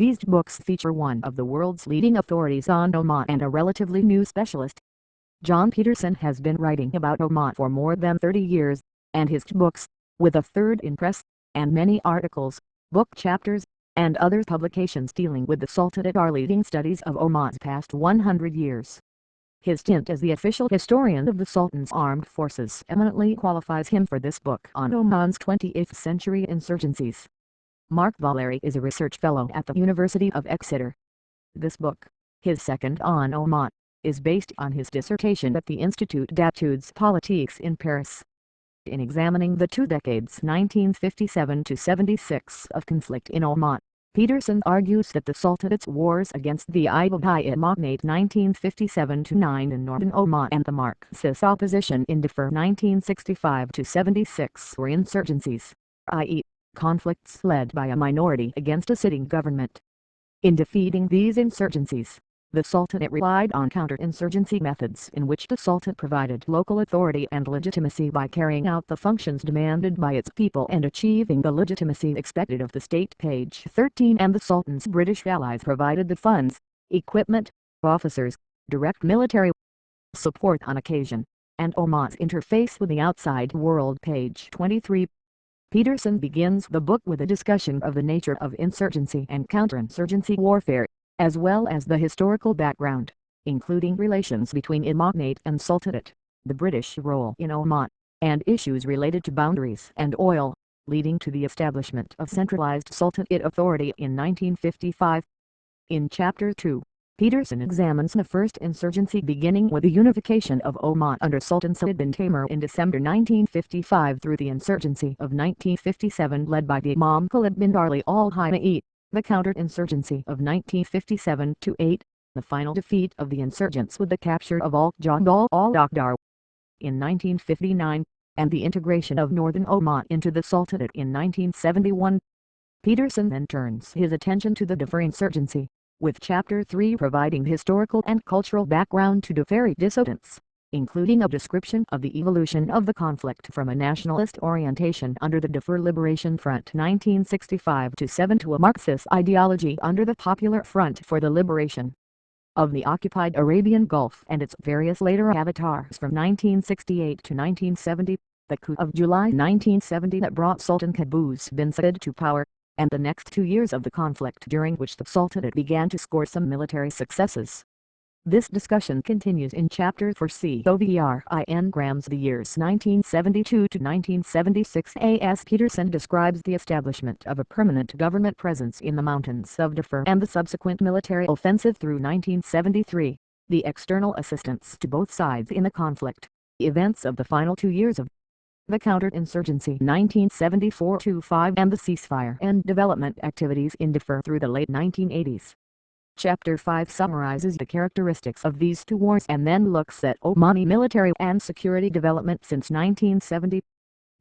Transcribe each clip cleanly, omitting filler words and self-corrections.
These books feature one of the world's leading authorities on Oman and a relatively new specialist. John Peterson has been writing about Oman for more than 30 years, and his books, with a third in press, and many articles, book chapters, and other publications dealing with the Sultanate are leading studies of Oman's past 100 years. His stint as the official historian of the Sultan's armed forces eminently qualifies him for this book on Oman's 20th century insurgencies. Mark Valery is a research fellow at the University of Exeter. This book, his second on Oman, is based on his dissertation at the Institut d'études politiques in Paris. In examining the 2 decades 1957 to 76 of conflict in Oman, Peterson argues that the Sultanate's wars against the Ibadiyya Magnate 1957-9 in northern Oman and the Marxist opposition in Darfur 1965-76 were insurgencies, i.e., conflicts led by a minority against a sitting government. In defeating these insurgencies, the Sultanate relied on counterinsurgency methods in which the Sultan provided local authority and legitimacy by carrying out the functions demanded by its people and achieving the legitimacy expected of the state. Page 13. And the Sultan's British allies provided the funds, equipment, officers, direct military support on occasion, and Oman's interface with the outside world. Page 23. Peterson begins the book with a discussion of the nature of insurgency and counterinsurgency warfare, as well as the historical background, including relations between Imamate and Sultanate, the British role in Oman, and issues related to boundaries and oil, leading to the establishment of centralized Sultanate authority in 1955. In Chapter 2, Peterson examines the first insurgency beginning with the unification of Oman under Sultan Said bin Tamer in December 1955 through the insurgency of 1957 led by the Imam Khalid bin Ali al-Hayai, the counterinsurgency of 1957-8, the final defeat of the insurgents with the capture of Al-Jabal al-Akhdar in 1959, and the integration of northern Oman into the Sultanate in 1971. Peterson then turns his attention to the Darfur insurgency, with Chapter 3 providing historical and cultural background to Darfuri dissidents, including a description of the evolution of the conflict from a nationalist orientation under the Darfur Liberation Front 1965-7 to a Marxist ideology under the Popular Front for the Liberation of the occupied Arabian Gulf and its various later avatars from 1968 to 1970, the coup of July 1970 that brought Sultan Qaboos bin Said to power, and the next 2 years of the conflict during which the Sultanate began to score some military successes. This discussion continues in Chapter 4 COVERINgrams the years 1972 to 1976 as Peterson describes the establishment of a permanent government presence in the mountains of Darfur and the subsequent military offensive through 1973, the external assistance to both sides in the conflict, events of the final 2 years of the counterinsurgency 1974-5 and the ceasefire and development activities in Darfur through the late 1980s. Chapter 5 summarizes the characteristics of these 2 wars and then looks at Omani military and security development since 1970.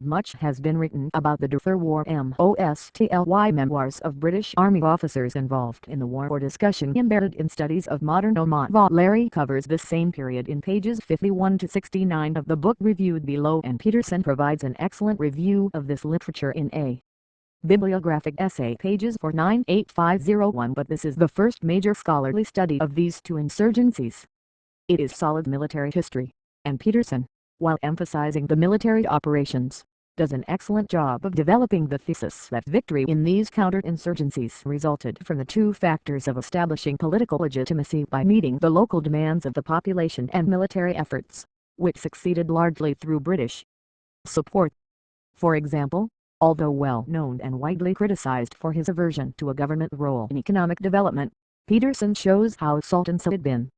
Much has been written about the Darfur War mostly memoirs of British Army officers involved in the war or discussion embedded in studies of modern Oman. Valery covers this same period in pages 51 to 69 of the book reviewed below, and Peterson provides an excellent review of this literature in a bibliographic essay pages 498-501. But this is the first major scholarly study of these 2 insurgencies. It is solid military history, and Peterson, while emphasizing the military operations, does an excellent job of developing the thesis that victory in these counterinsurgencies resulted from the 2 factors of establishing political legitimacy by meeting the local demands of the population and military efforts, which succeeded largely through British support. For example, although well known and widely criticized for his aversion to a government role in economic development, Peterson shows how Sultan Said bin